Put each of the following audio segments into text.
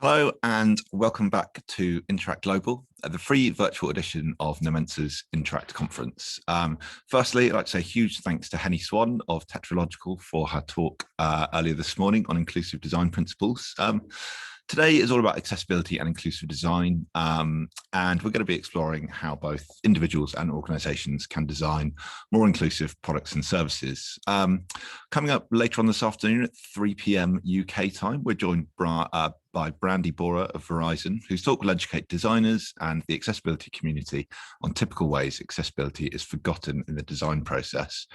Hello and welcome back to Interact Global, the free virtual edition of Nomensa's Interact conference. Firstly, I'd like to say huge thanks to Henny Swan of Tetralogical for her talk earlier this morning on inclusive design principles. Today is all about accessibility and inclusive design, and we're going to be exploring how both individuals and organizations can design more inclusive products and services. Coming up later on this afternoon at 3 p.m. UK time, we're joined by Brandy Bora of Verizon, whose talk will educate designers and the accessibility community on typical ways accessibility is forgotten in the design process.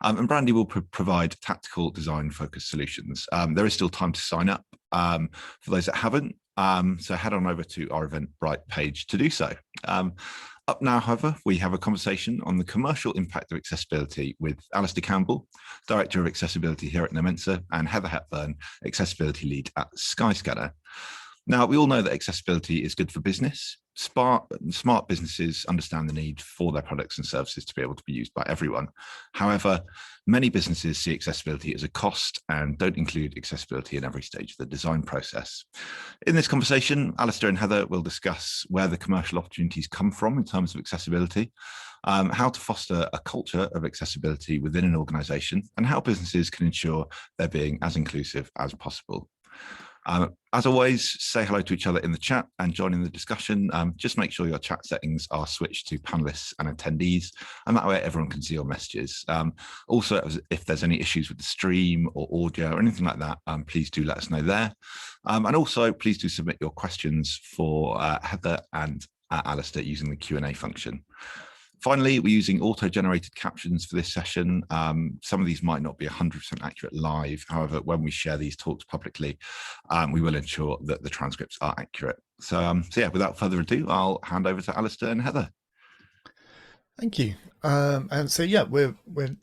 And Brandy will provide tactical design-focused solutions. There is still time to sign up for those that haven't, so head on over to our Eventbrite page to do so. Up now, however, we have a conversation on the commercial impact of accessibility with Alastair Campbell, Director of Accessibility here at Nomensa, and Heather Hepburn, Accessibility Lead at Skyscanner. Now, we all know that accessibility is good for business. Smart businesses understand the need for their products and services to be able to be used by everyone. However, many businesses see accessibility as a cost and don't include accessibility in every stage of the design process. In this conversation, Alastair and Heather will discuss where the commercial opportunities come from in terms of accessibility, how to foster a culture of accessibility within an organization, and how businesses can ensure they're being as inclusive as possible. As always, say hello to each other in the chat and join in the discussion. Just make sure your chat settings are switched to panelists and attendees, and that way everyone can see your messages. Also, if there's any issues with the stream or audio or anything like that, please do let us know there. And also, please do submit your questions for Heather and Alastair using the Q&A function. Finally, we're using auto-generated captions for this session. Some of these might not be 100% accurate live. However, when we share these talks publicly, we will ensure that the transcripts are accurate. So yeah, without further ado, I'll hand over to Alastair and Heather. Thank you. And so, yeah, we're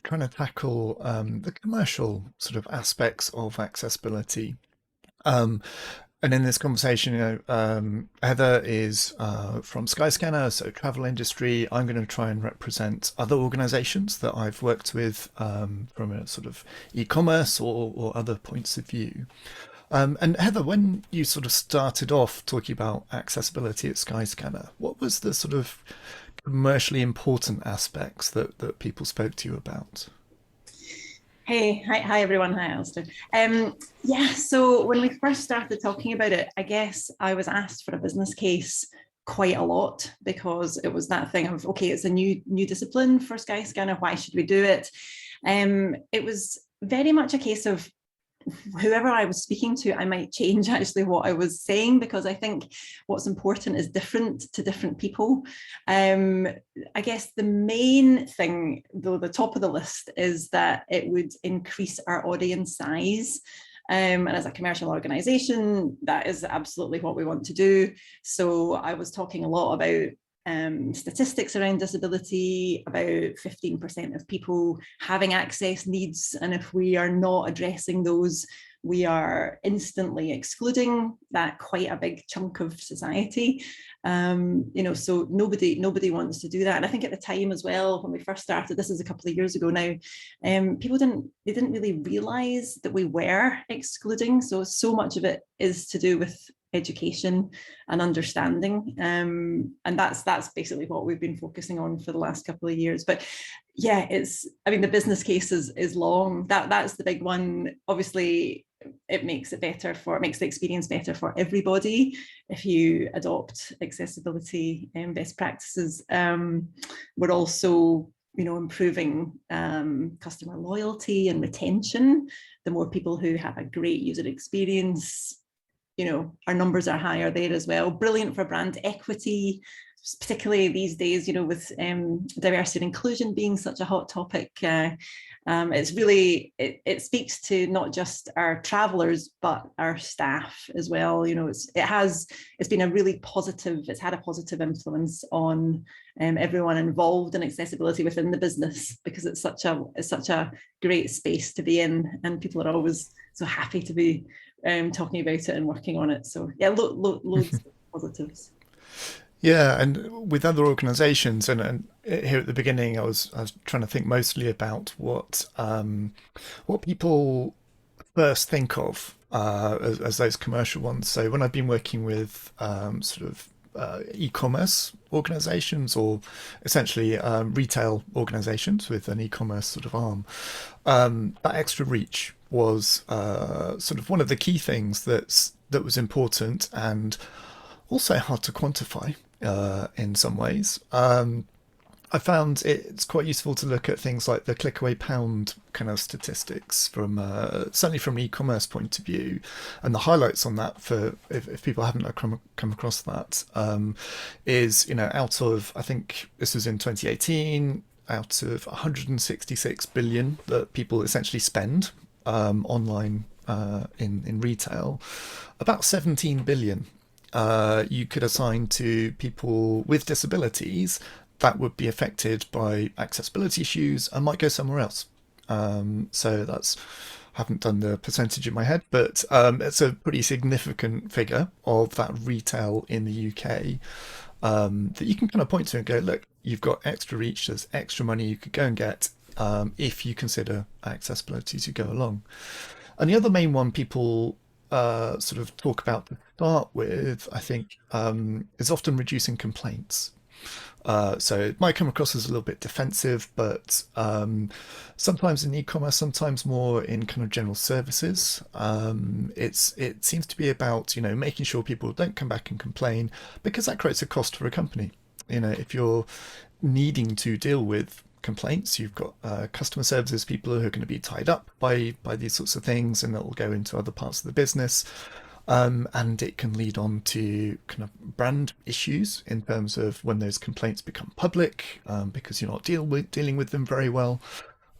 trying to tackle the commercial sort of aspects of accessibility. And in this conversation, Heather is from Skyscanner, so travel industry. I'm going to try and represent other organizations that I've worked with from a sort of e-commerce or other points of view. And Heather, when you sort of started off talking about accessibility at Skyscanner, what was the sort of commercially important aspects that people spoke to you about? Hey, hi everyone. Hi, Alastair. Yeah, so when we first started talking about it, I guess I was asked for a business case quite a lot because it was that thing of, okay, it's a new discipline for Skyscanner. Why should we do it? It was very much a case of whoever I was speaking to, I might change actually what I was saying, because I think what's important is different to different people. I guess the main thing, though, the top of the list is that it would increase our audience size. And as a commercial organization, that is absolutely what we want to do. So I was talking a lot about statistics around disability, about 15% of people having access needs. And if we are not addressing those, we are instantly excluding that quite a big chunk of society. So nobody wants to do that. And I think at the time as well, when we first started, this is a couple of years ago now, people didn't really realize that we were excluding. So much of it is to do with education and understanding, and that's basically what we've been focusing on for the last couple of years. But yeah, the business case is long. That's the big one. Obviously, it makes the experience better for everybody if you adopt accessibility and best practices. We're also improving customer loyalty and retention. The more people who have a great user experience, our numbers are higher there as well. Brilliant for brand equity, particularly these days, with diversity and inclusion being such a hot topic. It's really, it speaks to not just our travelers, but our staff as well. It's been a really positive, it's had a positive influence on everyone involved in accessibility within the business, because it's such a great space to be in, and people are always so happy to be talking about it and working on it. So yeah, loads of positives. Yeah, and with other organisations, and here at the beginning, I was trying to think mostly about what people first think of as those commercial ones. So when I've been working with sort of e-commerce organizations, or essentially retail organizations with an e-commerce sort of arm, that extra reach was sort of one of the key things that was important, and also hard to quantify in some ways. I found it's quite useful to look at things like the click away pound kind of statistics from certainly from an e-commerce point of view, and the highlights on that, for if people haven't come across that, is, you know, out of, I think this was in 2018, out of 166 billion that people essentially spend online in retail, about 17 billion you could assign to people with disabilities that would be affected by accessibility issues and might go somewhere else. So that's, I haven't done the percentage in my head, but it's a pretty significant figure of that retail in the UK that you can kind of point to and go, look, you've got extra reach, there's extra money you could go and get if you consider accessibility as you go along. And the other main one people sort of talk about to start with, I think, is often reducing complaints. So it might come across as a little bit defensive, but sometimes in e-commerce, sometimes more in kind of general services, it seems to be about, you know, making sure people don't come back and complain, because that creates a cost for a company. You know, if you're needing to deal with complaints, you've got customer services people who are going to be tied up by these sorts of things, and that will go into other parts of the business. And it can lead on to kind of brand issues in terms of when those complaints become public, because you're not dealing with them very well.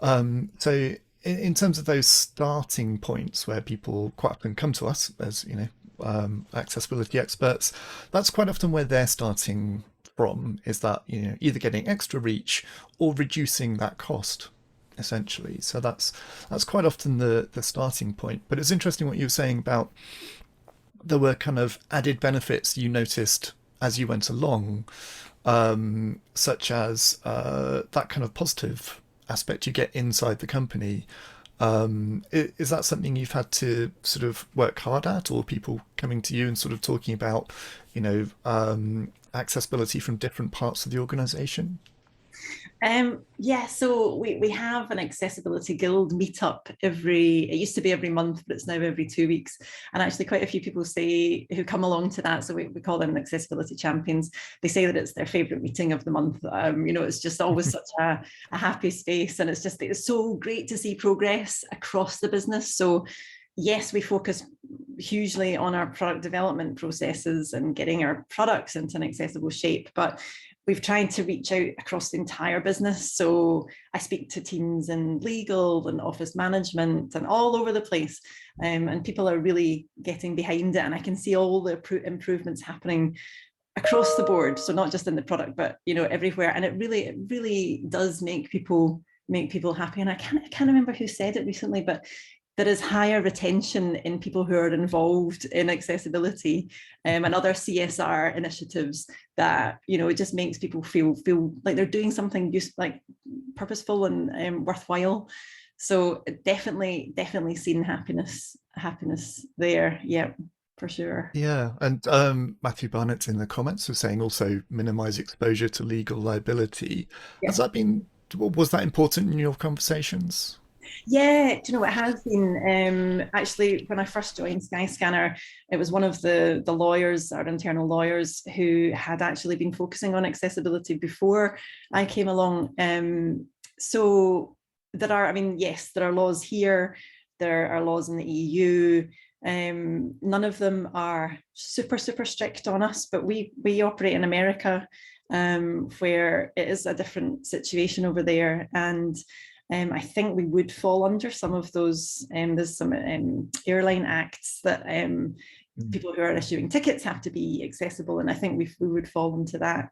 So in terms of those starting points where people quite often come to us as, you know, accessibility experts, that's quite often where they're starting from, is that, you know, either getting extra reach or reducing that cost, essentially. So that's quite often the starting point. But it's interesting what you were saying about there were kind of added benefits you noticed as you went along, such as that kind of positive aspect you get inside the company. Is that something you've had to sort of work hard at, or people coming to you and sort of talking about, you know, accessibility from different parts of the organization? Yeah, so we have an accessibility guild meetup it used to be every month, but it's now every 2 weeks. And actually quite a few people say, who come along to that, so we call them accessibility champions, they say that it's their favorite meeting of the month. You know, it's just always such a happy space, and it's so great to see progress across the business. So yes, we focus hugely on our product development processes and getting our products into an accessible shape, but we've tried to reach out across the entire business. So I speak to teams in legal and office management and all over the place, and people are really getting behind it. And I can see all the improvements happening across the board. So not just in the product, but, you know, everywhere. And it really does make people happy. And I can't remember who said it recently, but there is higher retention in people who are involved in accessibility and other CSR initiatives, that, you know, it just makes people feel like they're doing something like purposeful and worthwhile. So definitely seen happiness there. Yeah, for sure. Yeah, and Matthew Barnett's in the comments was saying also minimize exposure to legal liability. Yeah. Was that important in your conversations? Yeah, do you know, it has been. Actually, when I first joined Skyscanner, it was one of the lawyers, our internal lawyers, who had actually been focusing on accessibility before I came along. So there are, I mean, yes, there are laws here, there are laws in the EU. None of them are super strict on us, but we operate in America, where it is a different situation over there. And I think we would fall under some of those. There's some airline acts that people who are issuing tickets have to be accessible, and I think we would fall into that.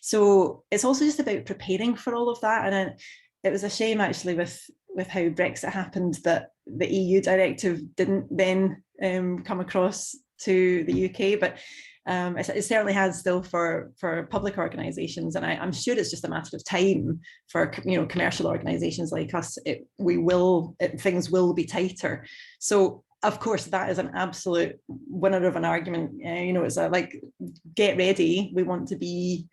So it's also just about preparing for all of that. And it was a shame, actually, with how Brexit happened, that the EU directive didn't then come across to the UK. But It certainly has still for public organisations, and I'm sure it's just a matter of time for commercial organisations like us. Things will be tighter. So of course that is an absolute winner of an argument. It's like, get ready. We want to be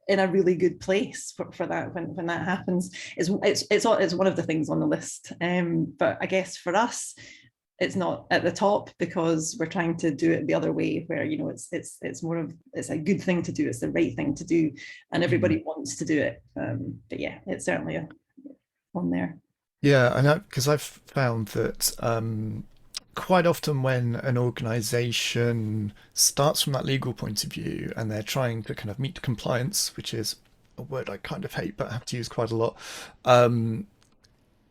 in a really good place for that when that happens. It's one of the things on the list. But I guess for us, it's not at the top because we're trying to do it the other way, where it's more of, it's a good thing to do, it's the right thing to do, and everybody wants to do it. But yeah, it's certainly on there. Yeah, I know, because I've found that quite often when an organization starts from that legal point of view and they're trying to kind of meet compliance, which is a word I kind of hate but have to use quite a lot,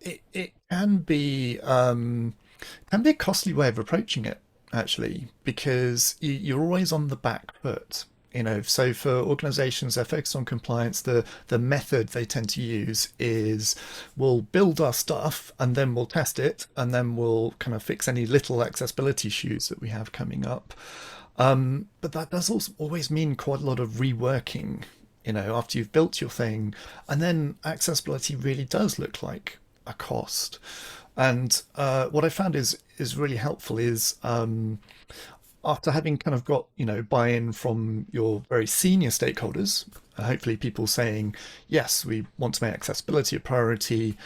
it can be a costly way of approaching it, actually, because you're always on the back foot. So for organizations that are focused on compliance, the method they tend to use is, we'll build our stuff and then we'll test it and then we'll kind of fix any little accessibility issues that we have coming up. But that does also always mean quite a lot of reworking, after you've built your thing, and then accessibility really does look like a cost. And what I found is really helpful is, after having kind of got buy-in from your very senior stakeholders, hopefully people saying, yes, we want to make accessibility a priority,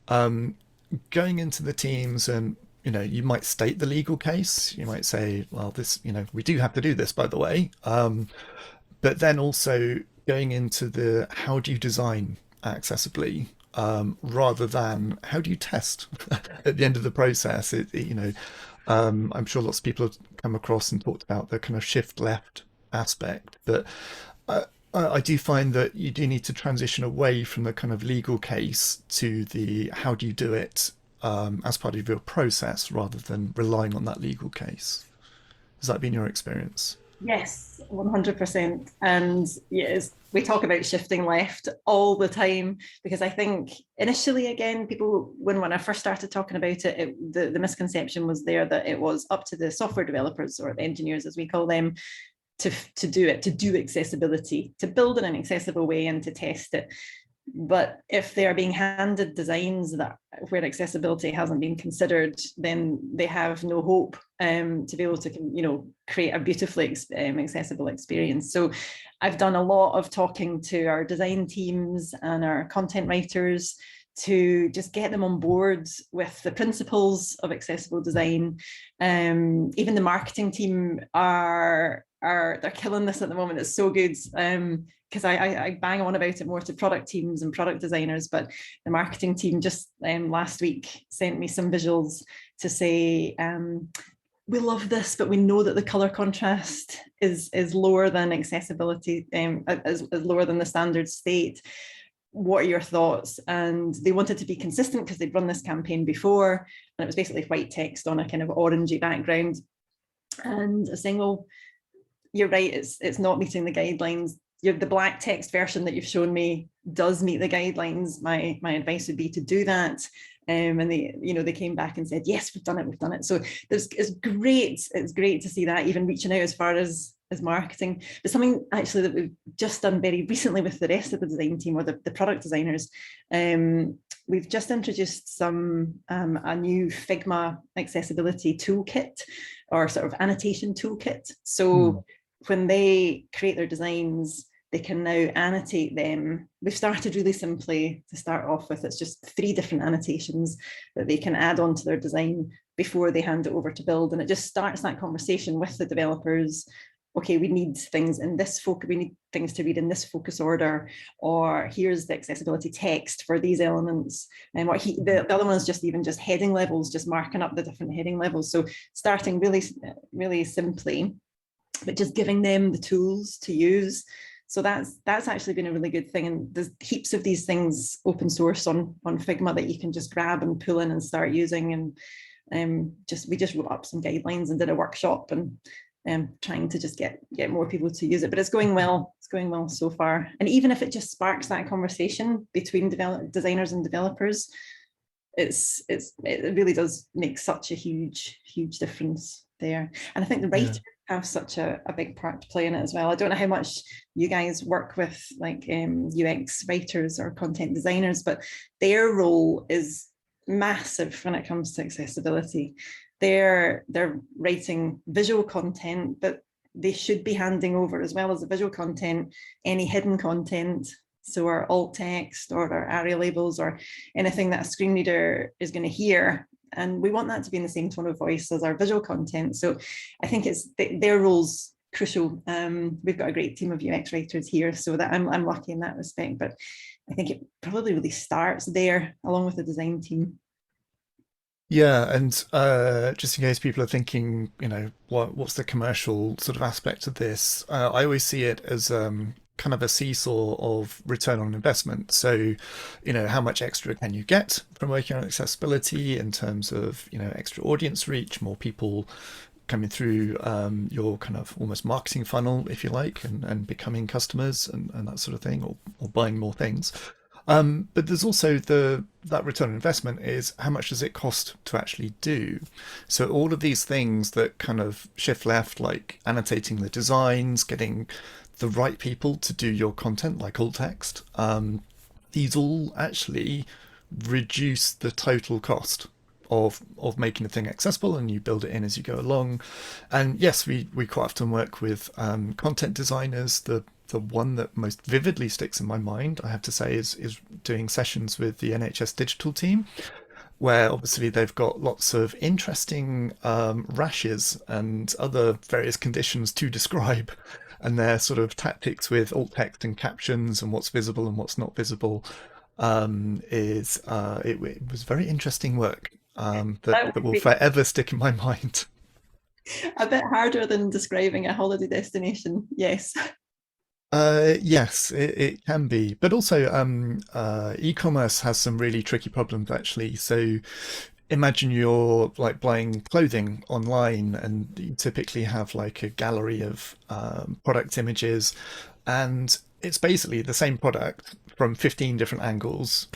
going into the teams, and you might state the legal case. You might say, well, this, we do have to do this, by the way, but then also going into the, how do you design accessibly, rather than how do you test at the end of the process. I'm sure lots of people have come across and talked about the kind of shift left aspect, but I do find that you do need to transition away from the kind of legal case to the how do you do it as part of your process, rather than relying on that legal case. Has that been your experience? Yes, 100%. And yes, we talk about shifting left all the time, because I think initially, again, people, when I first started talking about it, the misconception was there that it was up to the software developers, or the engineers as we call them, to do accessibility, to build in an accessible way and to test it. But if they are being handed designs where accessibility hasn't been considered, then they have no hope to be able to create a beautifully accessible experience. So I've done a lot of talking to our design teams and our content writers to just get them on board with the principles of accessible design. Even the marketing team they're killing this at the moment. It's so good. Because I bang on about it more to product teams and product designers, but the marketing team just last week sent me some visuals to say, we love this, but we know that the color contrast is lower than accessibility, is lower than the standard state. What are your thoughts? And they wanted to be consistent because they'd run this campaign before, and it was basically white text on a kind of orangey background. And I was saying, well, you're right, it's not meeting the guidelines. The black text version that you've shown me does meet the guidelines. My advice would be to do that. And they came back and said, yes, we've done it. So it's great to see that, even reaching out as far as marketing. But something actually that we've just done very recently with the rest of the design team, or the product designers, we've just introduced a new Figma accessibility toolkit, or sort of annotation toolkit. So when they create their designs, they can now annotate them. We've started really simply to start off with. It's just 3 different annotations that they can add on to their design before they hand it over to build. And it just starts that conversation with the developers. Okay, we need things in this focus, we need things to read in this focus order, or here's the accessibility text for these elements. And the other one is just heading levels, just marking up the different heading levels. So starting really, really simply, but just giving them the tools to use. So that's actually been a really good thing. And there's heaps of these things open source on Figma that you can just grab and pull in and start using. And we just wrote up some guidelines and did a workshop, and trying to just get more people to use it. But it's going well. It's going well so far. And even if it just sparks that conversation between designers and developers, it really does make such a huge difference there. And I think the writers have such a big part to play in it as well. I don't know how much you guys work with like UX writers or content designers, but their role is massive when it comes to accessibility. They're writing visual content, but they should be handing over, as well as the visual content, any hidden content. So our alt text or our area labels or anything that a screen reader is going to hear. And we want that to be in the same tone of voice as our visual content. So I think it's their role's crucial. We've got a great team of UX writers here, so that I'm lucky in that respect. But I think it probably really starts there, along with the design team. Yeah, and just in case people are thinking, you know, what's the commercial sort of aspect of this? I always see it as kind of a seesaw of return on investment. So, you know, how much extra can you get from working on accessibility in terms of, you know, extra audience reach, more people coming through your kind of almost marketing funnel, if you like, and becoming customers and that sort of thing, or buying more things. But there's also that return on investment is how much does it cost to actually do? So all of these things that kind of shift left, like annotating the designs, getting the right people to do your content, like alt text, these all actually reduce the total cost of making a thing accessible, and you build it in as you go along. And yes, we quite often work with content designers. The one that most vividly sticks in my mind, I have to say, is doing sessions with the NHS digital team, where obviously they've got lots of interesting rashes and other various conditions to describe, and their sort of tactics with alt text and captions and what's visible and what's not visible it was very interesting work that will forever stick in my mind. A bit harder than describing a holiday destination, yes. Yes, it can be, but also e-commerce has some really tricky problems actually. So imagine you're like buying clothing online, and you typically have like a gallery of product images, and it's basically the same product from 15 different angles,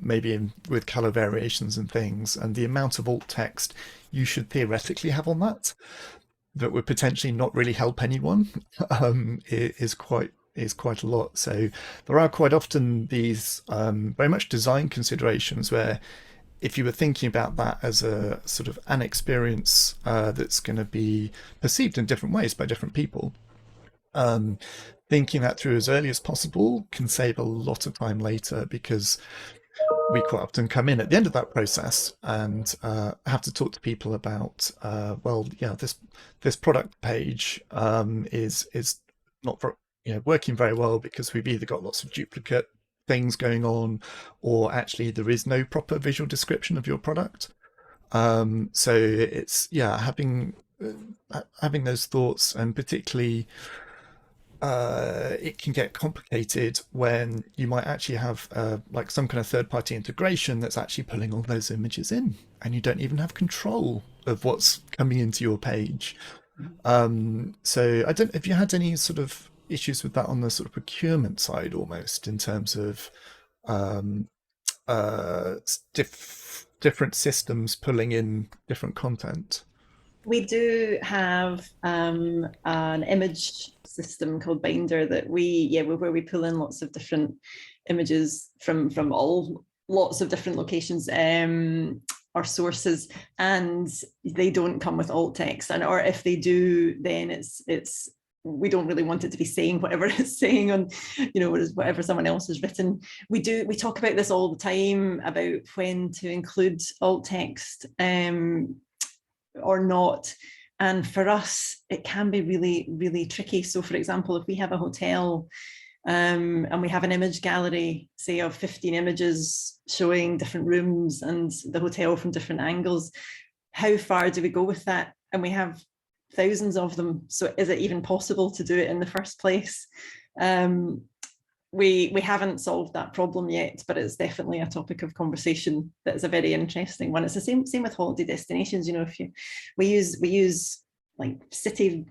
maybe with color variations and things, and the amount of alt text you should theoretically have on that would potentially not really help anyone is quite a lot. So there are quite often these very much design considerations where, if you were thinking about that as a sort of an experience that's going to be perceived in different ways by different people, thinking that through as early as possible can save a lot of time later, because we quite often come in at the end of that process and have to talk to people about, well, yeah, this product page is not working very well because we've either got lots of duplicate things going on, or actually there is no proper visual description of your product. So it's having those thoughts, and particularly it can get complicated when you might actually have like some kind of third-party integration that's actually pulling all those images in, and you don't even have control of what's coming into your page. So I don't, if you had any sort of issues with that on the sort of procurement side, almost in terms of different systems pulling in different content. We do have an image system called Binder that where we pull in lots of different images from lots of different locations or sources, and they don't come with alt text, or if they do, then it's we don't really want it to be saying whatever it's saying on, whatever someone else has written. We talk about this all the time about when to include alt text or not. And for us, it can be really, really tricky. So for example, if we have a hotel and we have an image gallery, say of 15 images showing different rooms and the hotel from different angles, how far do we go with that? And we have thousands of them. So is it even possible to do it in the first place? We haven't solved that problem yet, but it's definitely a topic of conversation that is a very interesting one. It's the same with holiday destinations. We use like city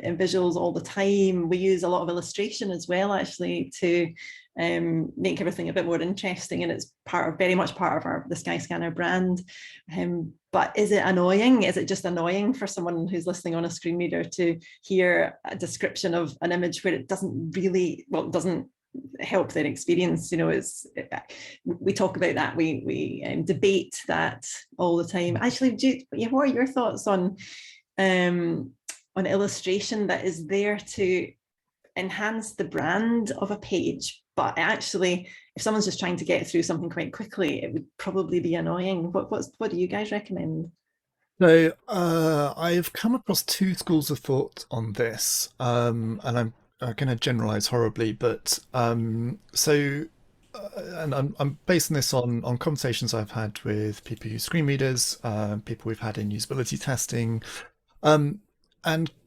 visuals all the time. We use a lot of illustration as well, actually, to make everything a bit more interesting, and it's very much part of the Skyscanner brand. But is it annoying? Is it just annoying for someone who's listening on a screen reader to hear a description of an image where it doesn't really, well, it doesn't help their experience? You know, we talk about that, we debate that all the time. Actually, what are your thoughts on illustration that is there to enhance the brand of a page, but actually, if someone's just trying to get through something quite quickly, it would probably be annoying? What do you guys recommend? So I've come across two schools of thought on this, and I'm going to generalize horribly, but and I'm basing this on conversations I've had with people who use screen readers, people we've had in usability testing, and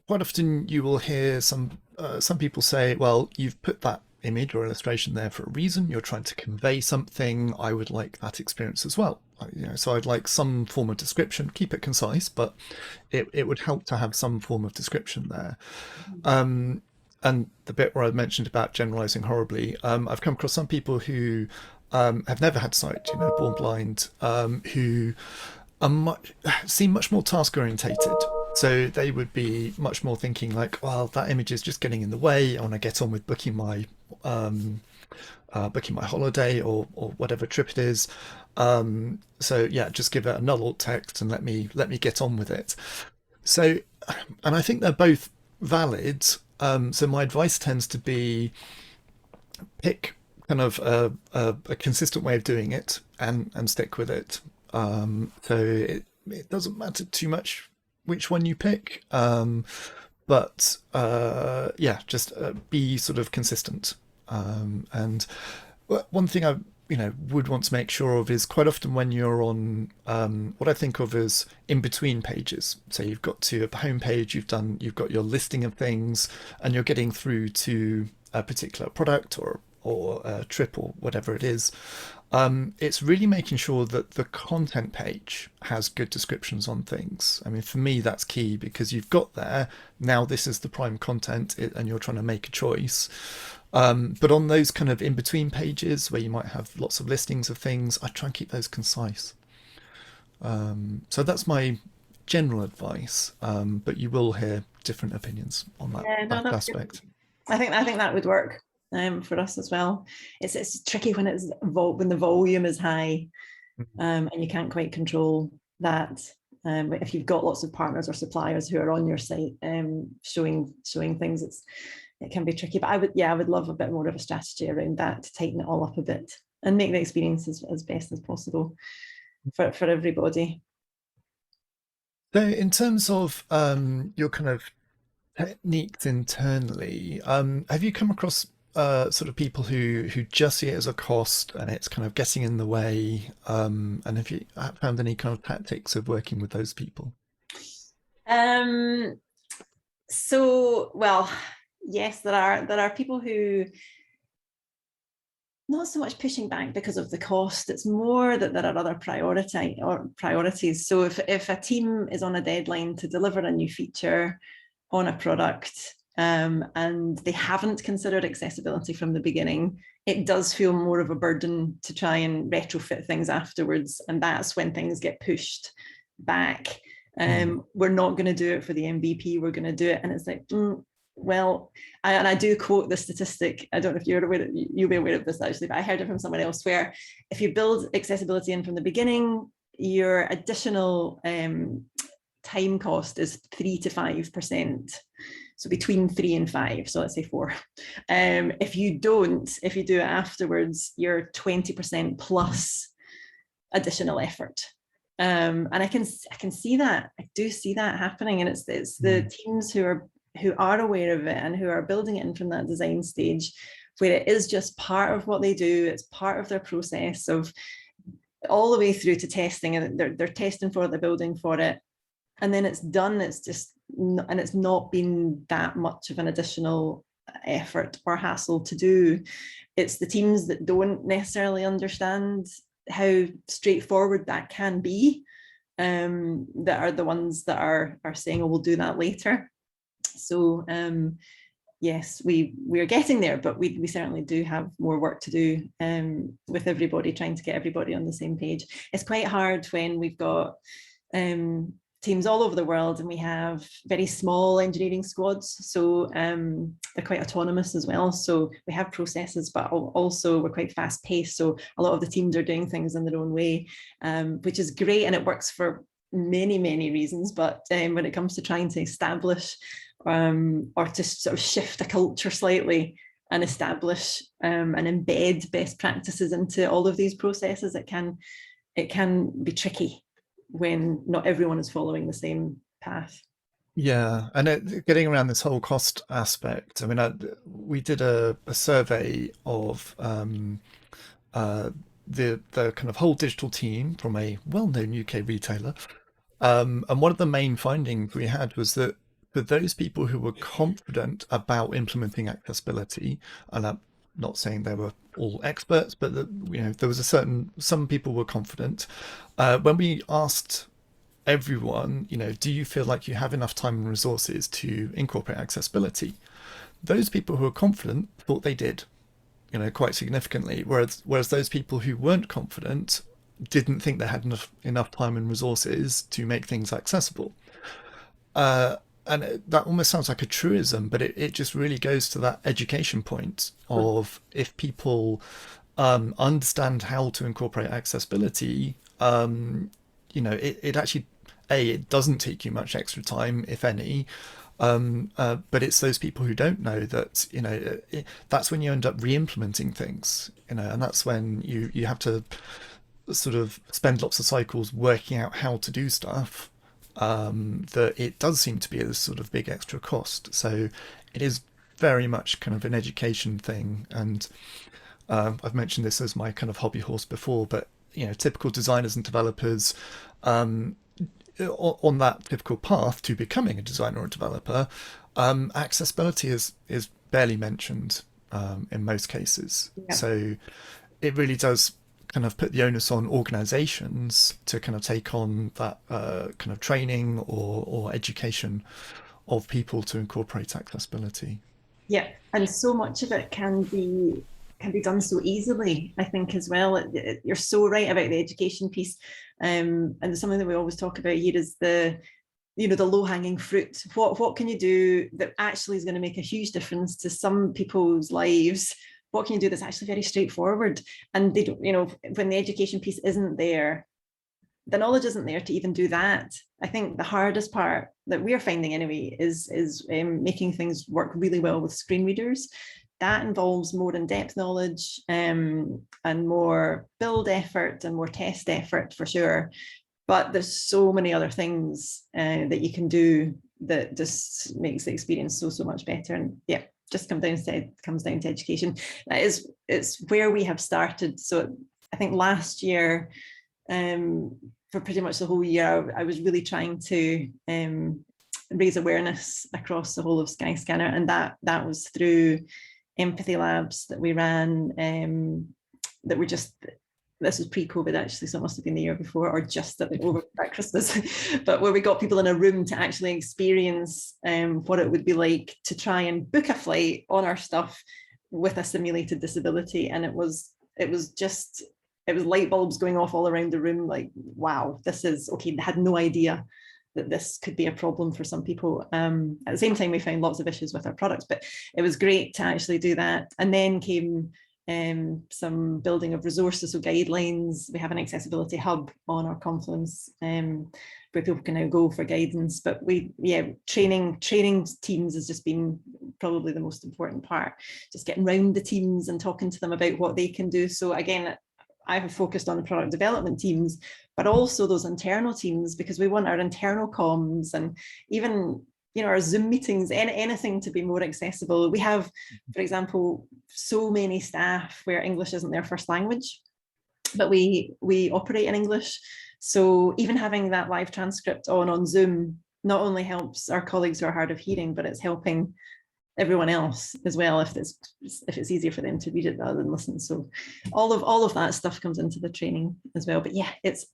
quite often you will hear some people say, well, you've put that image or illustration there for a reason. You're trying to convey something. I would like that experience as well. So I'd like some form of description. Keep it concise, but it would help to have some form of description there. And the bit where I mentioned about generalizing horribly, I've come across some people who have never had sight, born blind, who seem much more task orientated. So they would be much more thinking like, well, that image is just getting in the way. I want to get on with booking my holiday or whatever trip it is. So yeah, just give it a null alt text and let me get on with it. So, and I think they're both valid. So my advice tends to be pick kind of a consistent way of doing it and stick with it. So it doesn't matter too much which one you pick, but yeah, just be sort of consistent. And one thing I would want to make sure of is quite often when you're on what I think of as in between pages. So you've got to a home page, you've got your listing of things, and you're getting through to a particular product or a trip or whatever it is. It's really making sure that the content page has good descriptions on things. I mean, for me, that's key, because you've got there, now this is the prime content and you're trying to make a choice. But on those kind of in-between pages where you might have lots of listings of things, I try and keep those concise. So that's my general advice, but you will hear different opinions on that aspect. Good. I think that would work. For us as well. It's tricky when when the volume is high, and you can't quite control that. If you've got lots of partners or suppliers who are on your site showing things, it can be tricky. But I would love a bit more of a strategy around that to tighten it all up a bit and make the experience as best as possible for everybody. So in terms of your kind of techniques internally, have you come across sort of people who just see it as a cost and it's kind of getting in the way, and have you found any kind of tactics of working with those people? So, well, yes, there are people who not so much pushing back because of the cost. It's more that there are other priorities. So if a team is on a deadline to deliver a new feature on a product, and they haven't considered accessibility from the beginning, it does feel more of a burden to try and retrofit things afterwards, and that's when things get pushed back. We're not going to do it for the MVP, we're going to do it, and it's like, well, I do quote the statistic, I don't know if you'll be aware of this actually, but I heard it from someone else, where if you build accessibility in from the beginning, your additional time cost is 3 to 5%. So between 3 and 5, so let's say 4. If you do it afterwards, you're 20% plus additional effort. And I can see that. I do see that happening, and it's the teams who are aware of it and who are building it in from that design stage, where it is just part of what they do. It's part of their process of all the way through to testing, and they're testing for it, they're building for it, and then it's done. And it's not been that much of an additional effort or hassle to do. It's the teams that don't necessarily understand how straightforward that can be, that are the ones that are saying, oh, we'll do that later. So yes, we are getting there, but we certainly do have more work to do with everybody, trying to get everybody on the same page. It's quite hard when we've got teams all over the world and we have very small engineering squads, so they're quite autonomous as well. So we have processes, but also we're quite fast paced, so a lot of the teams are doing things in their own way, which is great, and it works for many reasons. But when it comes to trying to establish or to sort of shift a culture slightly and establish and embed best practices into all of these processes, it can be tricky when not everyone is following the same path. Yeah, and getting around this whole cost aspect. I mean, we did a survey of the kind of whole digital team from a well-known UK retailer, and one of the main findings we had was that for those people who were confident about implementing accessibility, and I'm not saying they were all experts, but there was some people were confident. When we asked everyone, do you feel like you have enough time and resources to incorporate accessibility? Those people who were confident thought they did, quite significantly, whereas those people who weren't confident didn't think they had enough time and resources to make things accessible. And that almost sounds like a truism, but it just really goes to that education point of, if people understand how to incorporate accessibility, it actually, it doesn't take you much extra time, if any, but it's those people who don't know that, that's when you end up re-implementing things, and that's when you have to sort of spend lots of cycles working out how to do stuff, that it does seem to be a sort of big extra cost. So it is very much kind of an education thing. And I've mentioned this as my kind of hobby horse before, but typical designers and developers, on that typical path to becoming a designer or a developer, accessibility is barely mentioned in most cases. Yeah. So it really does kind of put the onus on organizations to kind of take on that kind of training or education of people to incorporate accessibility. Yeah, and so much of it can be done so easily, I think, as well. You're so right about the education piece, and something that we always talk about here is the low-hanging fruit. What can you do that actually is going to make a huge difference to some people's lives? What can you do that's actually very straightforward? And they don't, when the education piece isn't there, the knowledge isn't there to even do that. I think the hardest part that we're finding anyway is making things work really well with screen readers. That involves more in-depth knowledge and more build effort and more test effort for sure. But there's so many other things that you can do that just makes the experience so much better. And yeah, just comes down to education. It's where we have started. So I think last year, for pretty much the whole year, I was really trying to raise awareness across the whole of Skyscanner, and that was through empathy labs that we ran, that were just, this was pre-COVID actually, so it must have been the year before, or just over at Christmas, but where we got people in a room to actually experience what it would be like to try and book a flight on our stuff with a simulated disability. And it was light bulbs going off all around the room, like, wow, this is okay. They had no idea that this could be a problem for some people. At the same time, we found lots of issues with our products, but it was great to actually do that. And then came some building of resources, so guidelines. We have an accessibility hub on our Confluence where people can now go for guidance. But training teams has just been probably the most important part, just getting around the teams and talking to them about what they can do. So again, I have focused on the product development teams, but also those internal teams, because we want our internal comms and even our Zoom meetings, anything to be more accessible. We have, for example, so many staff where English isn't their first language, but we operate in English. So even having that live transcript on Zoom not only helps our colleagues who are hard of hearing, but it's helping everyone else as well, if it's easier for them to read it rather than listen. So all of that stuff comes into the training as well. But yeah, it's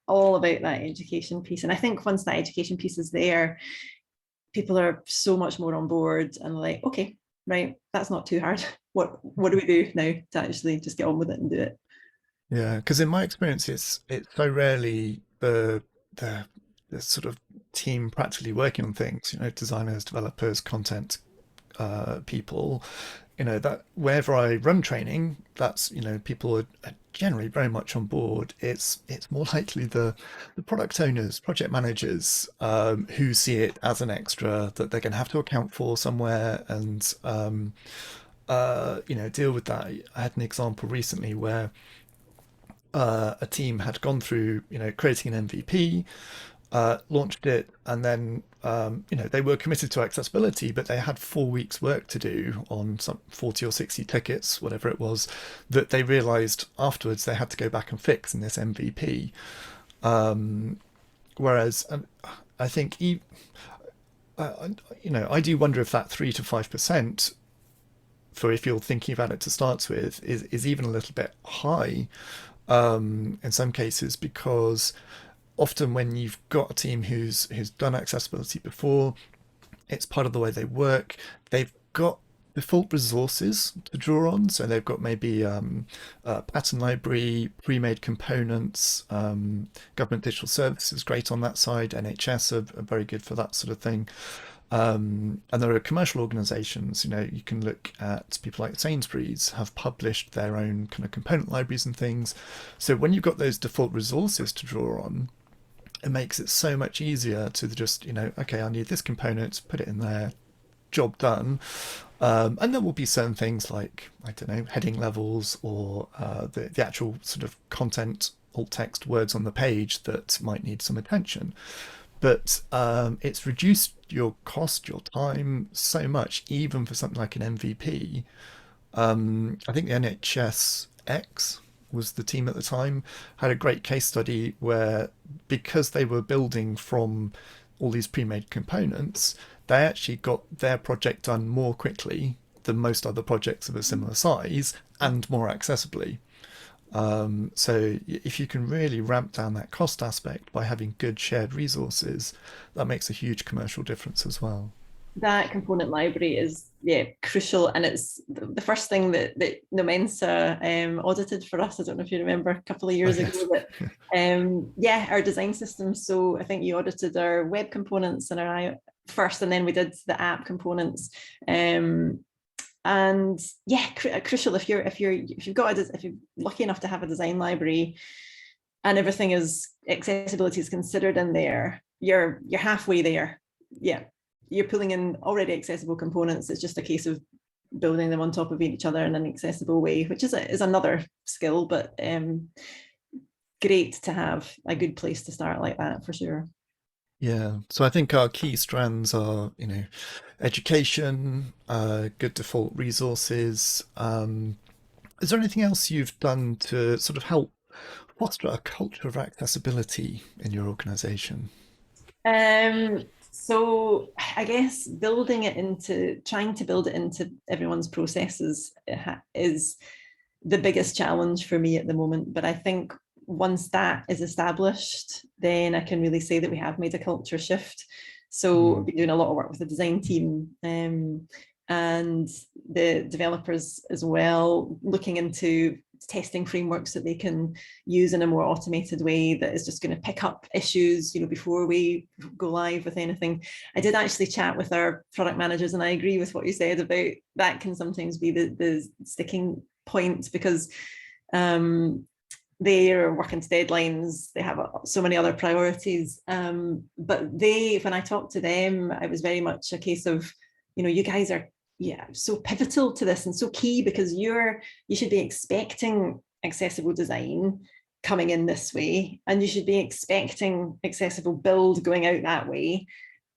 all about that education piece. And I think once that education piece is there, people are so much more on board and like, okay, right, that's not too hard. What do we do now to actually just get on with it and do it? Yeah, because in my experience, it's so rarely the sort of team practically working on things, designers, developers, content people, that wherever I run training, that's, people are generally very much on board. It's more likely the product owners, project managers, who see it as an extra that they're going to have to account for somewhere and, deal with that. I had an example recently where a team had gone through, creating an MVP, launched it, and then they were committed to accessibility, but they had 4 weeks work to do on some 40 or 60 tickets, whatever it was, that they realized afterwards they had to go back and fix in this MVP. Whereas I think I do wonder if that 3 to 5%, for if you're thinking about it to start with, is even a little bit high in some cases, because often when you've got a team who's done accessibility before, it's part of the way they work. They've got default resources to draw on, so they've got maybe a pattern library, pre-made components, government digital services, great on that side. NHS are very good for that sort of thing. And there are commercial organizations, you can look at people like Sainsbury's have published their own kind of component libraries and things. So when you've got those default resources to draw on, it makes it so much easier to just, okay, I need this component, put it in there, job done. And there will be certain things like, I don't know, heading levels or the actual sort of content, alt text words on the page that might need some attention. But it's reduced your cost, your time so much, even for something like an MVP. I think the NHS X was the team at the time, had a great case study where, because they were building from all these pre-made components, they actually got their project done more quickly than most other projects of a similar size and more accessibly. So if you can really ramp down that cost aspect by having good shared resources, that makes a huge commercial difference as well. That component library is crucial, and it's the first thing that Nomensa audited for us. I don't know if you remember a couple of years ago, but our design system. So I think you audited our web components and our first, and then we did the app components. And crucial if you're lucky enough to have a design library and everything is accessibility is considered in there, you're halfway there. Yeah, you're pulling in already accessible components. It's just a case of building them on top of each other in an accessible way, which is another skill, but great to have a good place to start like that for sure. Yeah, so I think our key strands are, education, good default resources. Is there anything else you've done to sort of help foster a culture of accessibility in your organization? So I guess trying to build it into everyone's processes is the biggest challenge for me at the moment. But I think once that is established, then I can really say that we have made a culture shift. So I've been doing a lot of work with the design team and the developers as well, looking into testing frameworks that they can use in a more automated way that is just going to pick up issues, before we go live with anything. I did actually chat with our product managers, and I agree with what you said about that can sometimes be the sticking point, because they are working to deadlines, they have so many other priorities, but when I talked to them, it was very much a case of, you guys are so pivotal to this and so key, because you should be expecting accessible design coming in this way, and you should be expecting accessible build going out that way,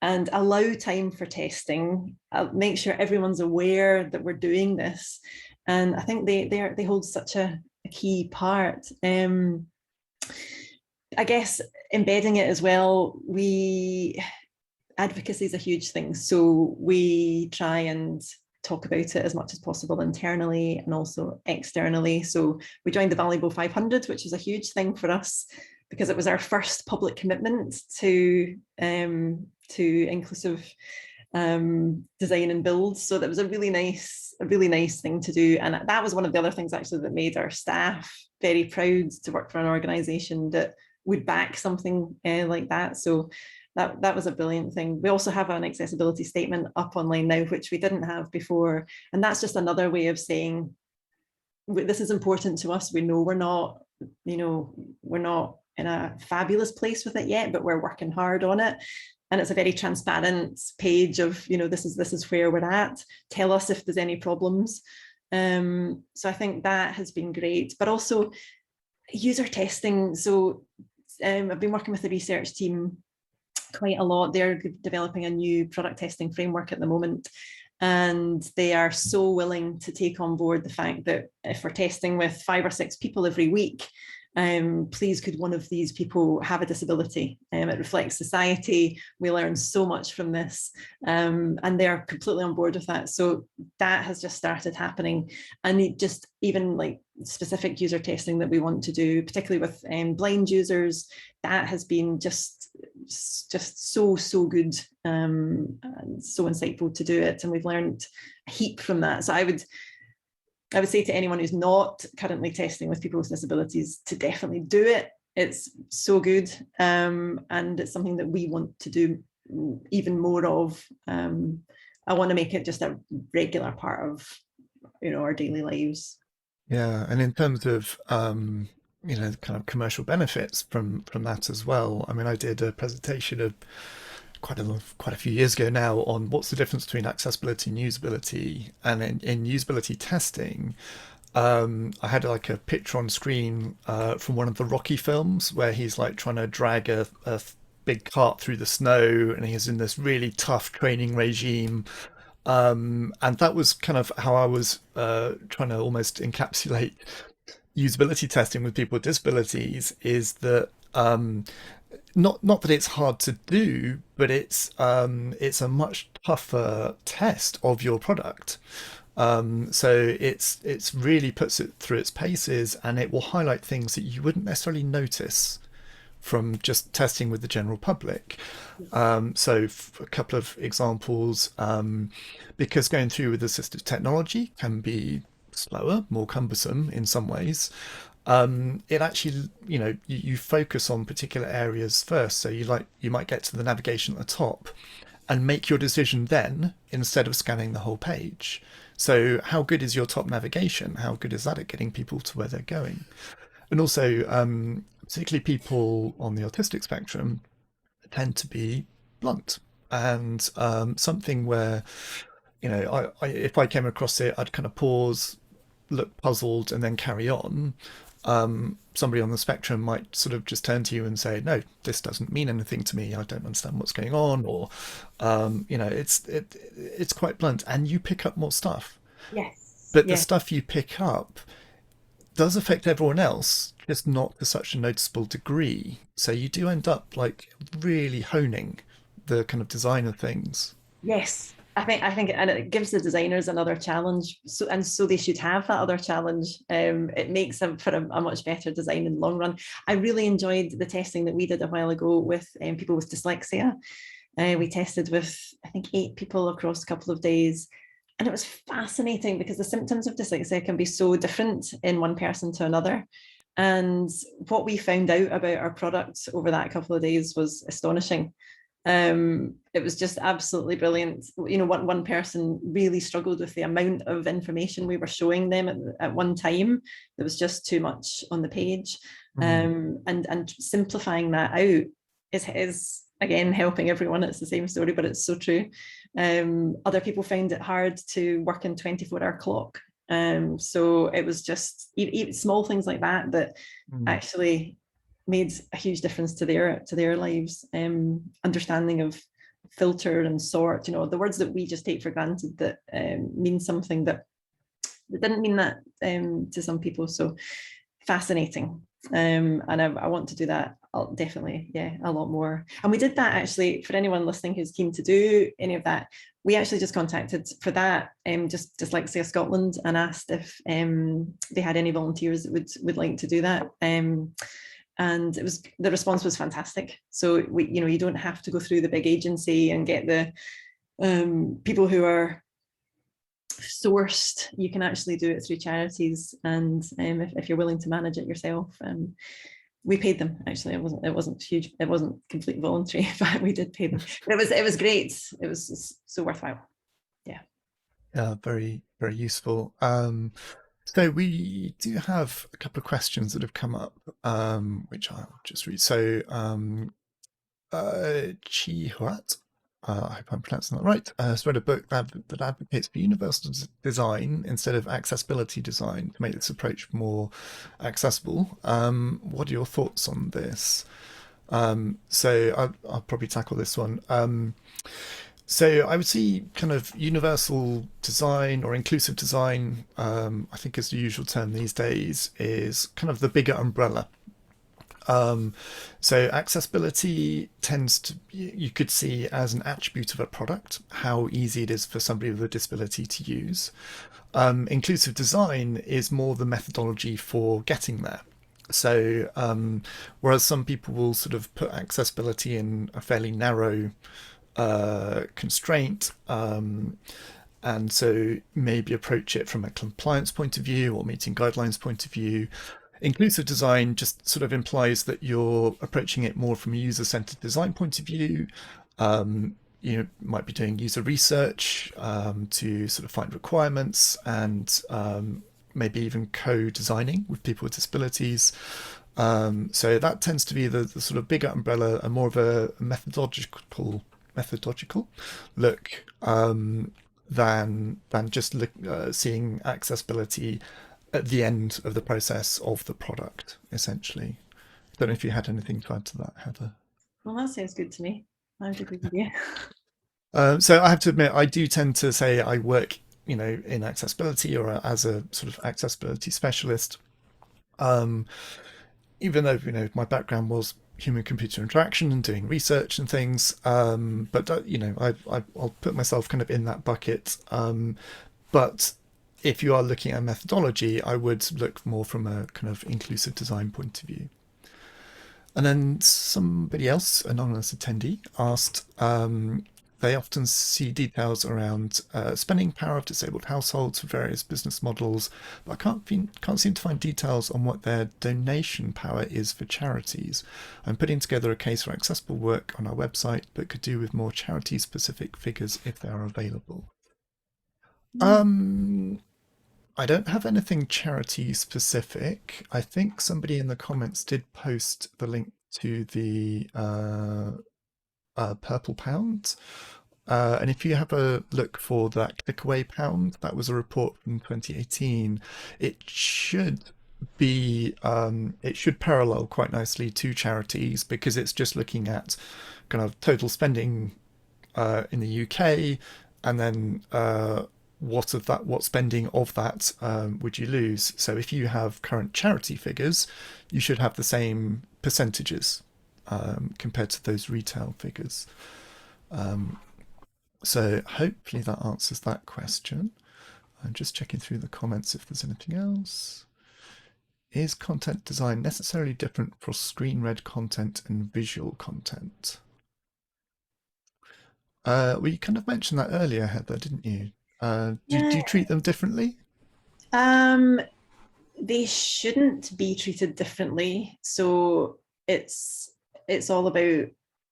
and allow time for testing, make sure everyone's aware that we're doing this. And I think they hold such a key part. I guess embedding it as well, advocacy is a huge thing. So we try and talk about it as much as possible internally and also externally. So we joined the Valuable 500, which was a huge thing for us because it was our first public commitment to inclusive design and build. So that was a really nice thing to do. And that was one of the other things actually that made our staff very proud to work for an organisation that would back something like that. So that was a brilliant thing. We also have an accessibility statement up online now, which we didn't have before. And that's just another way of saying, this is important to us. We know we're not in a fabulous place with it yet, but we're working hard on it. And it's a very transparent page of, this is where we're at. Tell us if there's any problems. So I think that has been great, but also user testing. So I've been working with the research team quite a lot. They're developing a new product testing framework at the moment. And they are so willing to take on board the fact that if we're testing with 5 or 6 people every week, please could one of these people have a disability? It reflects society. We learn so much from this, and they're completely on board with that. So that has just started happening, and just even like specific user testing that we want to do, particularly with blind users, that has been just so good and so insightful to do it, and we've learned a heap from that. So I would say to anyone who's not currently testing with people with disabilities to definitely do it. It's so good, and it's something that we want to do even more of. I want to make it just a regular part of our daily lives. Yeah, and in terms of kind of commercial benefits from that as well. I mean, I did a presentation of quite a few years ago now on what's the difference between accessibility and usability. And in usability testing, I had like a picture on screen from one of the Rocky films where he's like trying to drag a big cart through the snow, and he's in this really tough training regime. And that was kind of how I was trying to almost encapsulate usability testing with people with disabilities, is that not that it's hard to do, but it's a much tougher test of your product. So it's really puts it through its paces, and it will highlight things that you wouldn't necessarily notice from just testing with the general public. So a couple of examples, because going through with assistive technology can be slower, more cumbersome in some ways. It actually, you focus on particular areas first. So you might get to the navigation at the top and make your decision then instead of scanning the whole page. So how good is your top navigation? How good is that at getting people to where they're going? And also, particularly people on the autistic spectrum tend to be blunt, and something where, if I came across it, I'd kind of pause, look puzzled, and then carry on. Somebody on the spectrum might sort of just turn to you and say, no, this doesn't mean anything to me. I don't understand what's going on. Or, it's quite blunt, and you pick up more stuff. Yes. But the stuff you pick up does affect everyone else, just not to such a noticeable degree. So you do end up like really honing the kind of design of things. Yes. I think, and it gives the designers another challenge. So they should have that other challenge. It makes them for a much better design in the long run. I really enjoyed the testing that we did a while ago with people with dyslexia. We tested with, I think, 8 people across a couple of days. And it was fascinating because the symptoms of dyslexia can be so different in one person to another. And what we found out about our product over that couple of days was astonishing. It was just absolutely brilliant. One person really struggled with the amount of information we were showing them at one time. There was just too much on the page. And simplifying that out is again helping everyone. It's the same story, but it's so true. Other people found it hard to work in 24-hour clock. So it was just even small things like that actually made a huge difference to their lives. Understanding of filter and sort, the words that we just take for granted that mean something that didn't mean that to some people. So fascinating. And I want to do that definitely, yeah, a lot more. And we did that actually, for anyone listening who's keen to do any of that, we actually just contacted for that, just Dyslexia Scotland, and asked if they had any volunteers that would like to do that. And the response was fantastic. So you don't have to go through the big agency and get the people who are sourced. You can actually do it through charities, and if you're willing to manage it yourself. We paid them, actually. It wasn't huge, it wasn't completely voluntary, but we did pay them. It was great. It was so worthwhile. Yeah, very, very useful. So we do have a couple of questions that have come up, which I'll just read. So Chi Huat, I hope I'm pronouncing that right, has read a book that advocates for universal design instead of accessibility design to make this approach more accessible. What are your thoughts on this? So I'll probably tackle this one. So I would see kind of universal design or inclusive design, I think is the usual term these days, is kind of the bigger umbrella. So accessibility tends to, you could see as an attribute of a product, how easy it is for somebody with a disability to use. Inclusive design is more the methodology for getting there. So whereas some people will sort of put accessibility in a fairly narrow constraint, and so maybe approach it from a compliance point of view or meeting guidelines point of view. Inclusive design just sort of implies that you're approaching it more from a user-centered design point of view. You might be doing user research to sort of find requirements, and maybe even co-designing with people with disabilities. So that tends to be the sort of bigger umbrella and more of a methodological look than just seeing accessibility at the end of the process of the product, essentially. I don't know if you had anything to add to that, Heather. Well, that sounds good to me. I would agree with you. So I have to admit, I do tend to say I work, in accessibility or as a sort of accessibility specialist. Even though, my background was human-computer interaction and doing research and things, but I'll put myself kind of in that bucket. But if you are looking at methodology, I would look more from a kind of inclusive design point of view. And then somebody else, anonymous attendee, asked, they often see details around spending power of disabled households for various business models, but I can't seem to find details on what their donation power is for charities. I'm putting together a case for accessible work on our website, but could do with more charity-specific figures if they are available. I don't have anything charity specific. I think somebody in the comments did post the link to the Purple Pound. And if you have a look for that Clickaway Pound, that was a report from 2018. It should be, it should parallel quite nicely to charities, because it's just looking at kind of total spending in the UK, and then what spending of that would you lose. So if you have current charity figures, you should have the same percentages compared to those retail figures. So hopefully that answers that question. I'm just checking through the comments if there's anything else. Is content design necessarily different for screen read content and visual content? Well, you kind of mentioned that earlier, Heather, didn't you? Do you treat them differently? They shouldn't be treated differently. So it's all about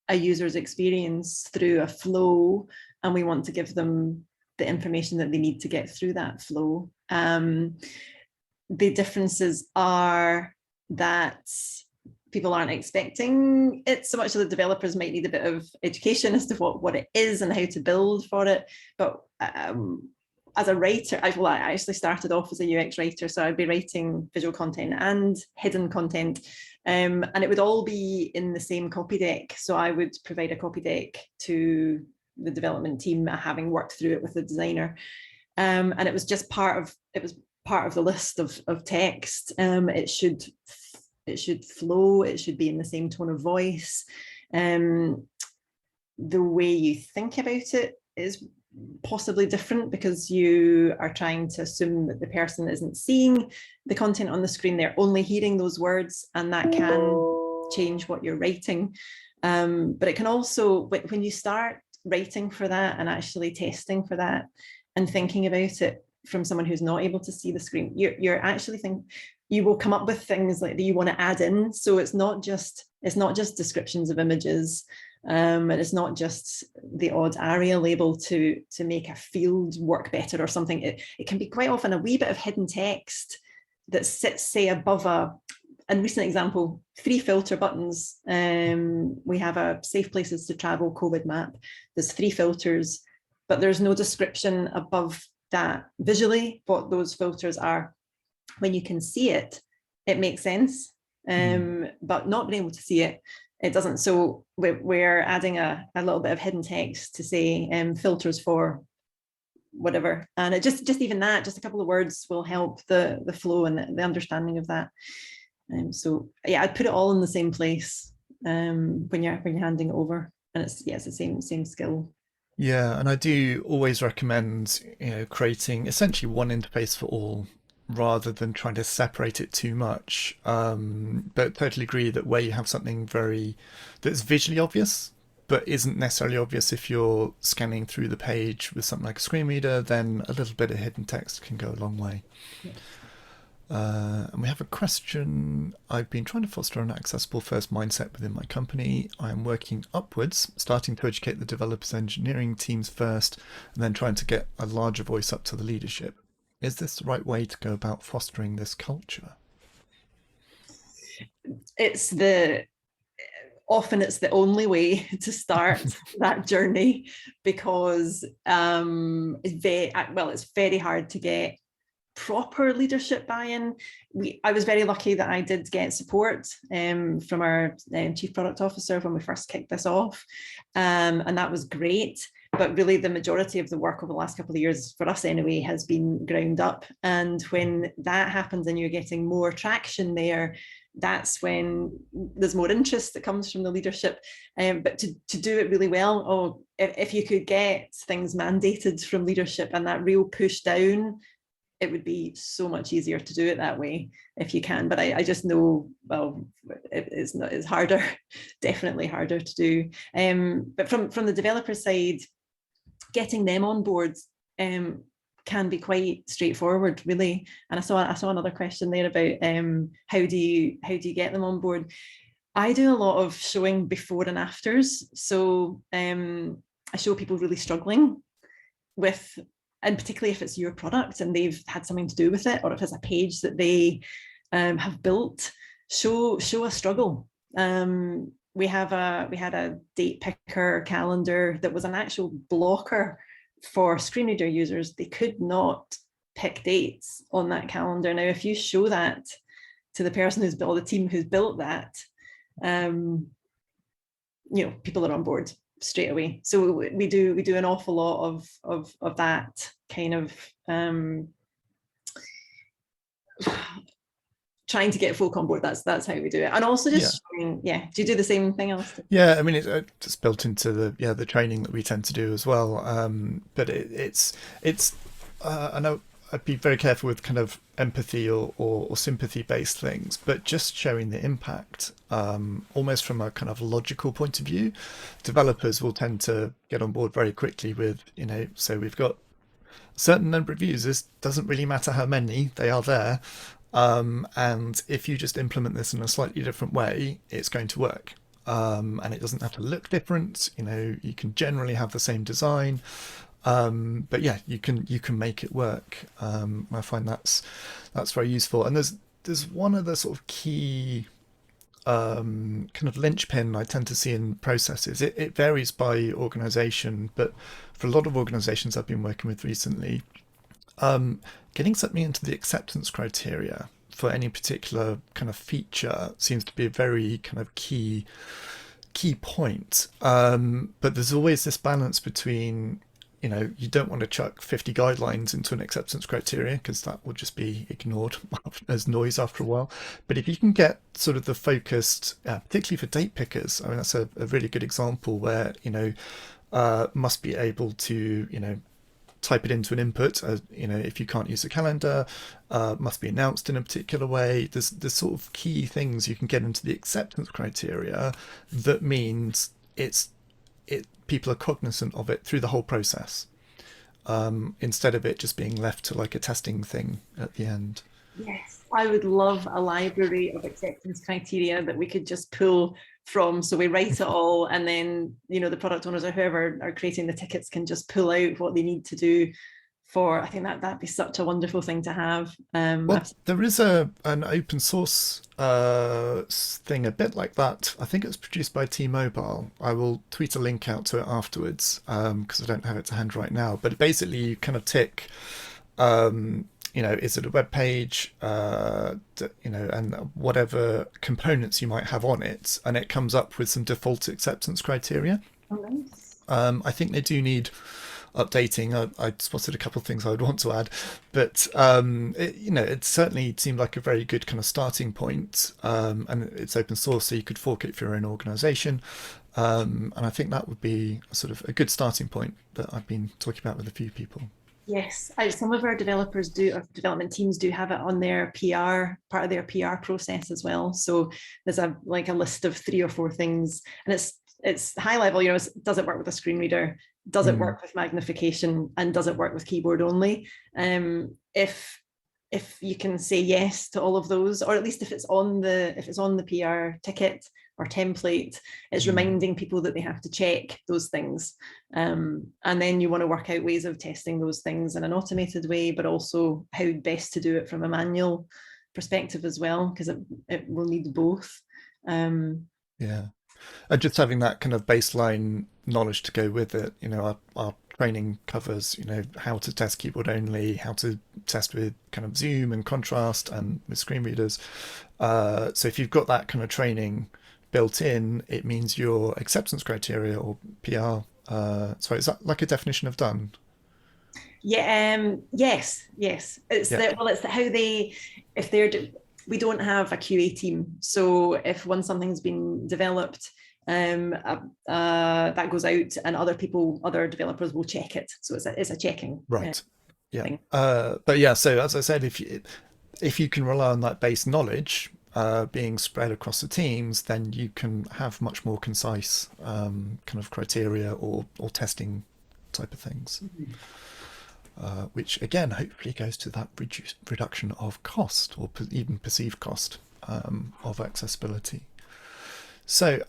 a user's experience through a flow, and we want to give them the information that they need to get through that flow. The differences are that people aren't expecting it so much, so the developers might need a bit of education as to what it is and how to build for it. But as a writer, I actually started off as a UX writer, so I'd be writing visual content and hidden content, and it would all be in the same copy deck. So I would provide a copy deck to the development team, having worked through it with the designer, and it was just part of the list of text. It should it should flow, it should be in the same tone of voice. The way you think about it is possibly different because you are trying to assume that the person isn't seeing the content on the screen, they're only hearing those words, and that can change what you're writing. But it can also, when you start writing for that and actually testing for that and thinking about it from someone who's not able to see the screen, you're actually thinking, you will come up with things like that you want to add in. So it's not just descriptions of images, and it's not just the odd ARIA label to make a field work better or something. It can be quite often a wee bit of hidden text that sits, say, above in recent example, 3 filter buttons. We have a safe places to travel COVID map. There's 3 filters, but there's no description above that visually what those filters are. When you can see it, it makes sense, but not being able to see it, it doesn't. So we're adding a little bit of hidden text to say filters for whatever, and it just even that, just a couple of words will help the flow and the understanding of that. So yeah, I'd put it all in the same place when you're handing it over, and it's the same skill. Yeah, and I do always recommend creating essentially one interface for all, rather than trying to separate it too much. But totally agree that where you have something that's visually obvious, but isn't necessarily obvious if you're scanning through the page with something like a screen reader, then a little bit of hidden text can go a long way. Yeah. And we have a question. I've been trying to foster an accessible first mindset within my company. I am working upwards, starting to educate the developers engineering teams first, and then trying to get a larger voice up to the leadership. Is this the right way to go about fostering this culture? Often it's the only way to start that journey, because it's very hard to get proper leadership buy-in. I was very lucky that I did get support from our chief product officer when we first kicked this off, and that was great. But really the majority of the work over the last couple of years, for us anyway, has been ground up. And when that happens and you're getting more traction there, that's when there's more interest that comes from the leadership. But to do it really well, if you could get things mandated from leadership and that real push down, it would be so much easier to do it that way if you can. But I just know, well, it's harder, definitely harder to do. But from the developer side, getting them on board can be quite straightforward, really. And I saw another question there about how do you get them on board. I do a lot of showing before and afters. So I show people really struggling with, and particularly if it's your product and they've had something to do with it, or if it's a page that they have built, show a struggle. We had a date picker calendar that was an actual blocker for screen reader users. They could not pick dates on that calendar. Now, if you show that to the person who's built, the team who's built that, people are on board straight away. So we do an awful lot of that kind of trying to get folk on board. That's how we do it. And also just showing, do you do the same thing, Alastair? Yeah, I mean, it's built into the training that we tend to do as well. But it's I know I'd be very careful with kind of empathy or sympathy based things, but just showing the impact, almost from a kind of logical point of view. Developers will tend to get on board very quickly with, so we've got a certain number of users, doesn't really matter how many, they are there. And if you just implement this in a slightly different way, it's going to work. And it doesn't have to look different. You can generally have the same design. But yeah, you can make it work. I find that's very useful. And there's one other sort of key kind of linchpin I tend to see in processes. It varies by organization, but for a lot of organizations I've been working with recently, getting something into the acceptance criteria for any particular kind of feature seems to be a very kind of key point. But there's always this balance between you don't want to chuck 50 guidelines into an acceptance criteria because that will just be ignored as noise after a while. But if you can get sort of the focused, particularly for date pickers, I mean, that's a really good example where, must be able to, type it into an input, if you can't use a calendar, must be announced in a particular way. There's sort of key things you can get into the acceptance criteria that means people are cognizant of it through the whole process, instead of it just being left to like a testing thing at the end. Yes, I would love a library of acceptance criteria that we could just pull from. So we write it all, and then, the product owners or whoever are creating the tickets can just pull out what they need to do for. I think that'd be such a wonderful thing to have. Well, there is an open source thing a bit like that. I think it's produced by T-Mobile. I will tweet a link out to it afterwards because I don't have it to hand right now. But basically, you kind of tick, is it a web page, and whatever components you might have on it, and it comes up with some default acceptance criteria. Oh, nice. I think they do need updating. I spotted a couple of things I would want to add, but it certainly seemed like a very good kind of starting point, and it's open source, so you could fork it for your own organization, and I think that would be sort of a good starting point that I've been talking about with a few people. Yes, some of our developers or development teams do have it on their PR, part of their PR process as well. So there's a list of 3 or 4 things, and it's high level. Does it work with a screen reader? Does it work with magnification? And does it work with keyboard only? If you can say yes to all of those, or at least if it's on the PR ticket or template, it's reminding people that they have to check those things. And then you want to work out ways of testing those things in an automated way, but also how best to do it from a manual perspective as well, because it will need both. Yeah. And just having that kind of baseline knowledge to go with it, our training covers, how to test keyboard only, how to test with kind of zoom and contrast and with screen readers. So if you've got that kind of training built in, it means your acceptance criteria or PR. Sorry, is that like a definition of done? Yeah. Yes. It's how they, if they're. We don't have a QA team, so if once something's been developed, that goes out, and other developers will check it. So it's a checking. Right. Thing. But yeah, so as I said, if you can rely on that base knowledge being spread across the teams, then you can have much more concise kind of criteria or testing type of things. Mm-hmm. Which again hopefully goes to that reduction of cost or even perceived cost of accessibility. So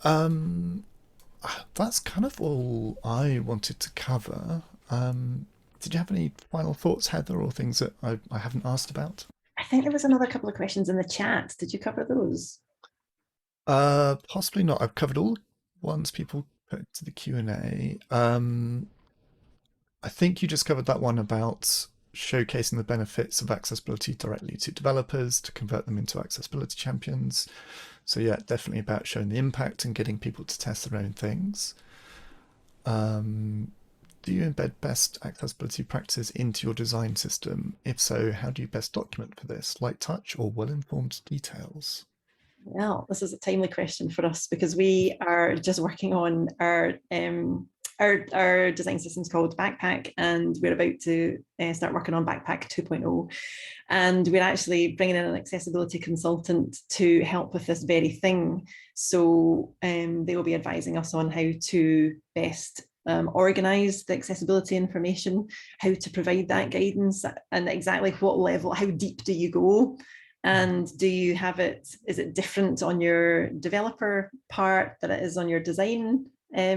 that's kind of all I wanted to cover. Did you have any final thoughts, Heather, or things that I haven't asked about? I think there was another couple of questions in the chat. Did you cover those? Possibly not. I've covered all the ones people put to the Q&A. I think you just covered that one about showcasing the benefits of accessibility directly to developers to convert them into accessibility champions. So yeah, definitely about showing the impact and getting people to test their own things. Do you embed best accessibility practices into your design system? If so, how do you best document for this? Light touch or well-informed details? Well, this is a timely question for us because we are just working on our design system's called Backpack, and we're about to start working on Backpack 2.0. And we're actually bringing in an accessibility consultant to help with this very thing. So they will be advising us on how to best organise the accessibility information, how to provide that guidance, and exactly what level, how deep do you go? And do you have it, is it different on your developer part than it is on your design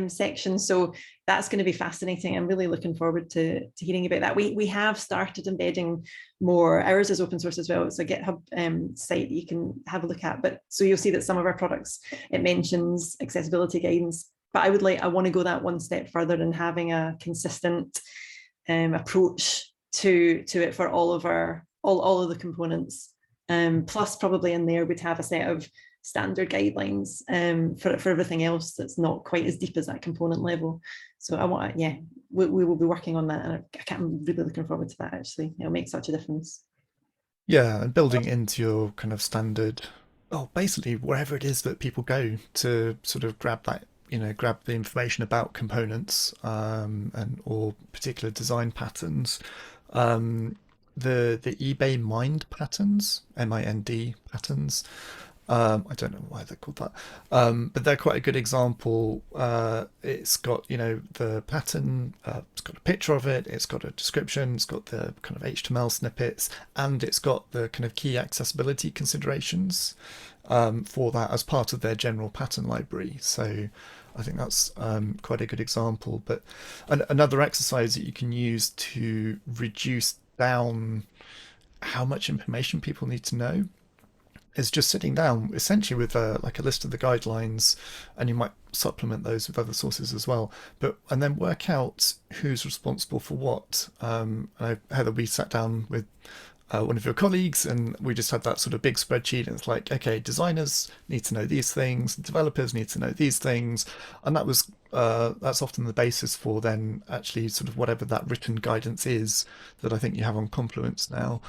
section? So that's going to be fascinating. I'm really looking forward to hearing about that. We have started embedding more. Ours is open source as well. It's a GitHub site that you can have a look at. But so you'll see that some of our products, it mentions accessibility guidance. But I want to go that one step further and having a consistent approach to it for all of the components. Plus, probably in there, we'd have a set of standard guidelines for everything else that's not quite as deep as that component level. So we will be working on that, and I'm really looking forward to that. Actually, it'll make such a difference. Yeah, and building into your kind of standard, basically wherever it is that people go to sort of grab that, grab the information about components, or particular design patterns. The eBay Mind patterns, MIND patterns. I don't know why they're called that, but they're quite a good example. It's got, the pattern, it's got a picture of it, it's got a description, it's got the kind of HTML snippets, and it's got the kind of key accessibility considerations for that as part of their general pattern library. So I think that's quite a good example. But another exercise that you can use to reduce down how much information people need to know is just sitting down essentially with like a list of the guidelines, and you might supplement those with other sources as well, and then work out who's responsible for what. Heather, we sat down with one of your colleagues, and we just had that sort of big spreadsheet, and it's like, okay, designers need to know these things, developers need to know these things, and that's often the basis for then actually sort of whatever that written guidance is that I think you have on Confluence now.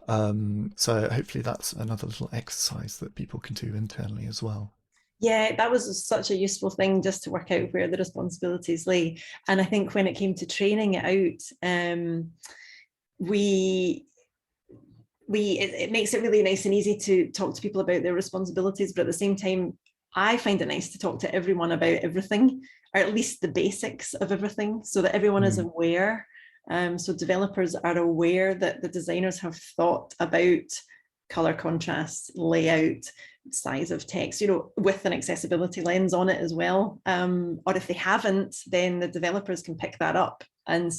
So hopefully that's another little exercise that people can do internally as well. Yeah, that was such a useful thing, just to work out where the responsibilities lay. And I think when it came to training it out, it makes it really nice and easy to talk to people about their responsibilities, but at the same time, I find it nice to talk to everyone about everything, or at least the basics of everything, so that everyone is aware. So developers are aware that the designers have thought about color contrast, layout, size of text, with an accessibility lens on it as well. Or if they haven't, then the developers can pick that up and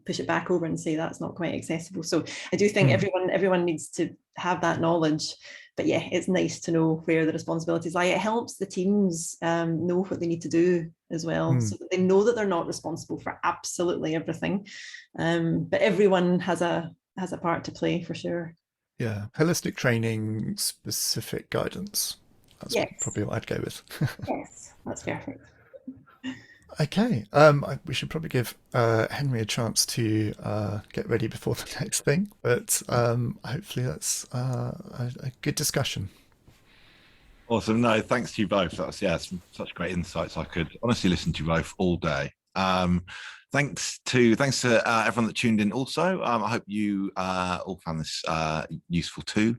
push it back over and say that's not quite accessible. So I do think everyone needs to have that knowledge. But yeah, it's nice to know where the responsibilities lie. It helps the teams know what they need to do as well, so that they know that they're not responsible for absolutely everything. But everyone has a part to play, for sure. Yeah, holistic training, specific guidance. That's probably what I'd go with. Yes, that's perfect. Okay, we should probably give Henry a chance to get ready before the next thing, but hopefully that's a good discussion. Awesome. No, thanks to you both. That's such great insights. I could honestly listen to you both all day. Thanks to everyone that tuned in also. I hope you all found this useful too.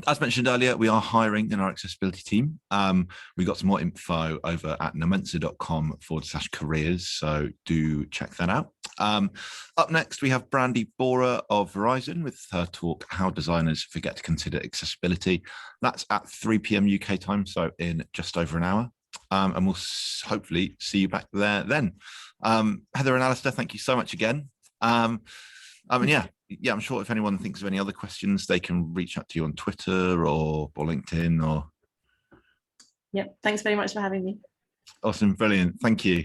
As mentioned earlier, we are hiring in our accessibility team. We got some more info over at nomensa.com/careers, so do check that out. Up next, we have Brandy Borer of Verizon with her talk, How Designers Forget to Consider Accessibility. That's at 3 p.m. UK time, so in just over an hour. And we'll hopefully see you back there then. Heather and Alastair, thank you so much again. I'm sure if anyone thinks of any other questions, they can reach out to you on Twitter or LinkedIn or. Yep. Thanks very much for having me. Awesome. Brilliant. Thank you.